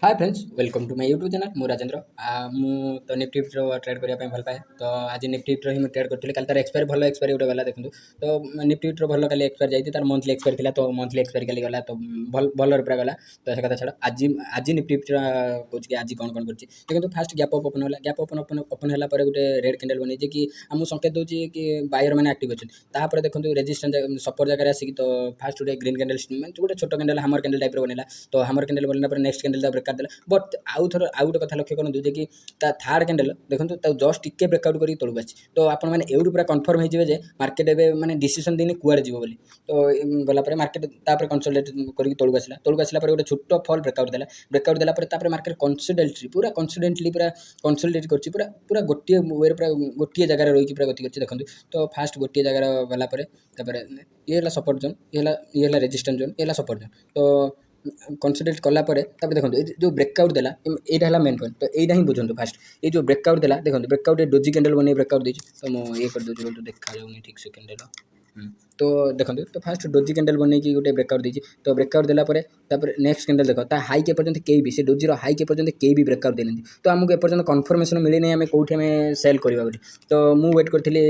Hi friends welcome to my YouTube channel मु राजेंद्र मु तो निफ्टी ट्रेड करने भल पाए तो आज निफ्टी ही ट्रेड करी कल तार एक्सपायर भल एक्सपायर गोटे गला देखो तो निफ्टी भल कल एक्सपायर जाती तार मंथली एक्सपायर थी तो मंथली एक्सपायर कल गला तो भल पूरा गला तो से कथा छाड़ आज आज निफ्टी कौन आज कौन कौन कर देखो फास्ट गैप अप ओपन है गैप ओपन है गोटे रेड कैंडल बनी कि आमको संकेत दूसरी कि बायर मैंने एक्टिव अच्छे देखो रेजिस्टेंस सपोर्ट जगह आसिक तो फास्ट गोटे ग्रीन कैंडल गोटे छोट कैंडल हामर कैंडल टाइप बनला तो हामर कैंडल बनला नेक्स्ट कैंडल ब्रेक कर बट आउ थोड़ा आउ गोटे कथा लक्ष्य करूँ जे कि थार्ड कैंडल देखो जस्ट टिके ब्रेकआउट कर तौक आसी तो आपने एवं पूरा कन्फर्म होजे मार्केट एवं मैंने डिसीजन देनी कुआड़े जीव बोली तो गलापर मार्केट तापर कनसल्टेट कर तौक आसला गोटे छोट फल ब्रेकआउट देला मार्केट कनसिडेंटली पूरा कनसल्टेट कर पूरा गोटे वे पूरा गोटे जगह रही पूरा गति कर देखो तो फास्ट गोटे जगह गलापर ये सपोर्ट जोन ये रेजिस्टेंस जोन ये सपोर्ट जोन तो कनसिडरेट कलापर देखो जो ब्रेकआउट देला यहाँ मेन पॉइंट तो यहाँ ही बुझे फास्ट ये जो ब्रेकआउट देला देखो ब्रेकआउट डोजी कैंडल बन ब्रेकआउट देती तो मुझे ये कर दूसरी देखा जाऊनी ठीक से कैंडल तो देखो तो फास्ट डोजी कैंडल बन गोटे ब्रेकआउट देती तो ब्रेकआउट देलापर नेक्स्ट कैंडल देख हाई के पर्यंत कई भी से डोजीर हाई के पर्यंत कई भी ब्रेकआउट देना तो आमको एपर्तन कन्फर्मेशन मिलनी आम कौटी आम सेल करवा तो मुझे वेट करी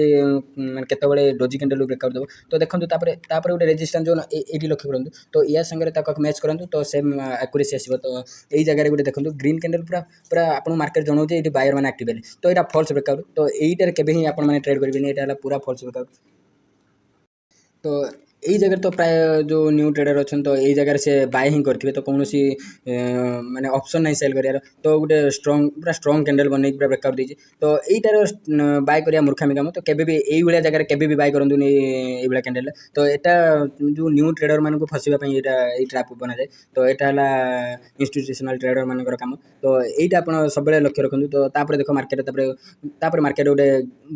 केतबे डोजी कैंडल ब्रेकआउट देव तो देखो गोटे रेजिस्टेंस जोन ये लक्ष्य करूँ तो या संगे मैच करूँ तो सेम एक्यूरेसी आसो तो यही जगह गोटे देखो ग्रीन कैंडल पूरा पूरा आपको मार्केट जनाऊँ ये बायर मैंने एक्टिव है तो यहाँ फॉल्स ब्रेकआउट तो यहीटार के ट्रेड करेंगे यहाँ पूरा फॉल्स ब्रेकआउट तो यही जगह तो प्राय जो न्यू ट्रेडर अच्छा तो यही जगह से बाय ही करेंगे तो कौन सी माने ऑप्शन नहीं सेल करार तो गोटे स्ट्रंग पूरा स्ट्रंग कैंडल बन पूरा ब्रेकआउट देती तो यहीटार बाय करा मूर्खामी काम तो केबे भी यही भाया जगह केबे भी बाय करूँ ये कैंडल तो यहाँ जो न्यू ट्रेडर मानक फसवाई ये ट्रैप बना जाए तो यहाँ इंस्टीट्यूशनल ट्रेडर मानकर काम तो यहीटा आप सब लक्ष्य रखुँ तो देखो मार्केट मार्केट गोटे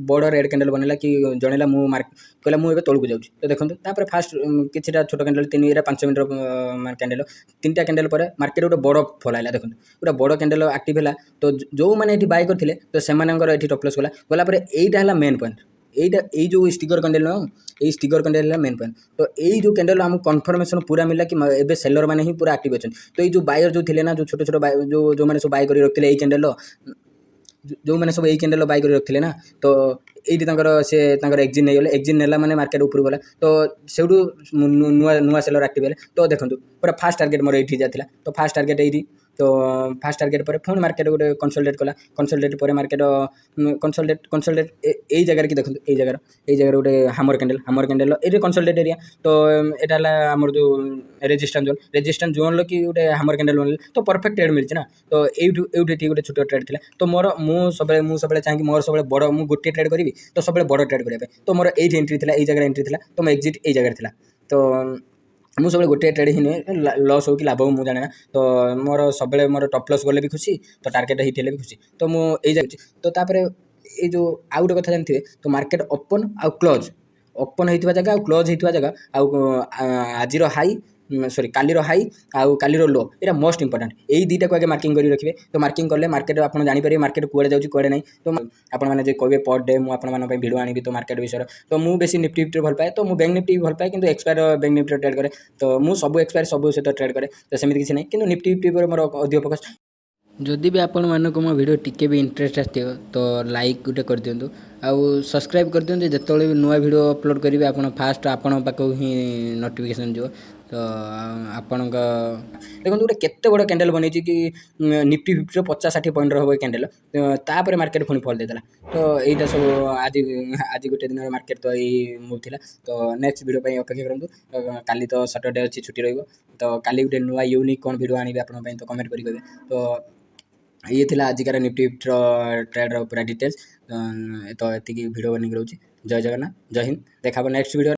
बड़ रेड कैंडल बनला कि जनला कहला मुझे तौक जाऊँ तो देखो फास्ट कि छोट कैंडल 3-5 मिनट कैंडल 3टा कैंडल पर मार्केट गोटे बड़ फल आला देखो पूरा बड़ कैंडल एक्टिव है तो जो मैंने बाय करते तो से टॉपलॉस गलापर यहीटा मेन पॉइंट यही जो स्टिकर कैंडल न ये स्टिकर कैंडल है मेन पॉइंट तो यही जो कैंडल आमको कन्फर्मेशन पूरा मिला कि एबे सेलर मैंने ही पूरा एक्टिव अच्छे तो ये जो बायर जो थे ना जो छोट छोट जो मैंने सब बाय कर रखते यही कैंडल जो मैंने सब यही कैंडल बाय कर रखते ना तो ये से एक्जिट नहीं गले एक्जिट नेला माने मार्केट ऊपर गला तो से नुआ सेलर एक्टिव है तो देखो पूरा फास्ट टार्गेट मोर ये जाता तो फास्ट टार्गेट ये तो फास्ट टार्गेट पर पुणी मार्केट गोटे कनसल्टेट कला कनसल्टेट पर मार्केट कनसल्टेट यही जगह कि देखो यही जगह गोटे हामर कैंडल ये कनसल्टेट एरिया तो यहाँ आमर जो रेजिस्टेंस जोन कि गोटे हामर कैंडल बनल तो परफेक्ट ट्रेड मिलती ना तो ये गोटे छोट ट्रेड थी तो मोर मुझे चाहिए मोर सब बड़ मुझे गोटे ट्रेड करी तो सब बड़ ट्रेड करने तो मोर ये एंट्री थी यही जगह एंट्री थी तो मो एक्जिट यही जगह थी तो मुझे सब गोटे ट्रेड ही नुहे लॉस हो कि लाभ हो मुझे जाना तो मोर सब मोर टॉप लॉस गले भी खुशी तो टार्गेट होते भी खुशी तो मुझे तो ये जो आउ गोटे कथा जानते तो मार्केट ओपन आउ क्लोज ओपन होता जगह क्लोज होता जगह आज हाई सॉरी कालीर हाई आउ कालीर लो ये मोस्ट इंपोर्टेंट यही दुईटा को आगे मार्किंग कर रखिए तो मार्किंग कले मार्केट आप जानीपर मार्केट कुआड़े जाऊँगी कुआड़े नहीं तो आपने कहे पर डे मुझे भिडियो आनी तो मार्केट विषय तो मुझे बेसी निफ्टी भल पाए तो मुझे बैंक निफ्टी भल पाए कि एक्सपायर बैंक निफ्टी ट्रेड करे तो मुझे सब एक्सपायर सब सहित ट्रेड करे तो सेमती किसी नहीं कि निफ्टी मोर अधिक फोकस जदि भी आपण मानक मो वीडियो टिके भी इंटरेस्ट आसो तो लाइक गोटे कर दिंतु आउ सब्सक्राइब कर दिंतु जिते भी नुआ वीडियो अपलोड करेंगे आप फास्ट आपण पाक ही नोटिफिकेशन जो तो आपण देखो गोटे केते बड़ कैंडल बनी कि निफ्टी 50-60 पॉइंट हम कैंडल तापर मार्केट पुणी फल देता तो यहाँ सब आज आज गोटे दिन मार्केट तो यही मूव थी तो नेक्स्ट वीडियो अपेक्षा करूँ काली तो सैटरडे अच्छी छुट्टी रही तो काली गोटे नुआ यूनिक कौन वीडियो आनी आप तो कमेंट करेंगे तो ये थिला आजिकार निफ्टी ट्रेड पूरा डिटेल्स तो ये वीडियो बन रोचे जय जगन्नाथ जय हिंद देखा नेक्स्ट वीडियो।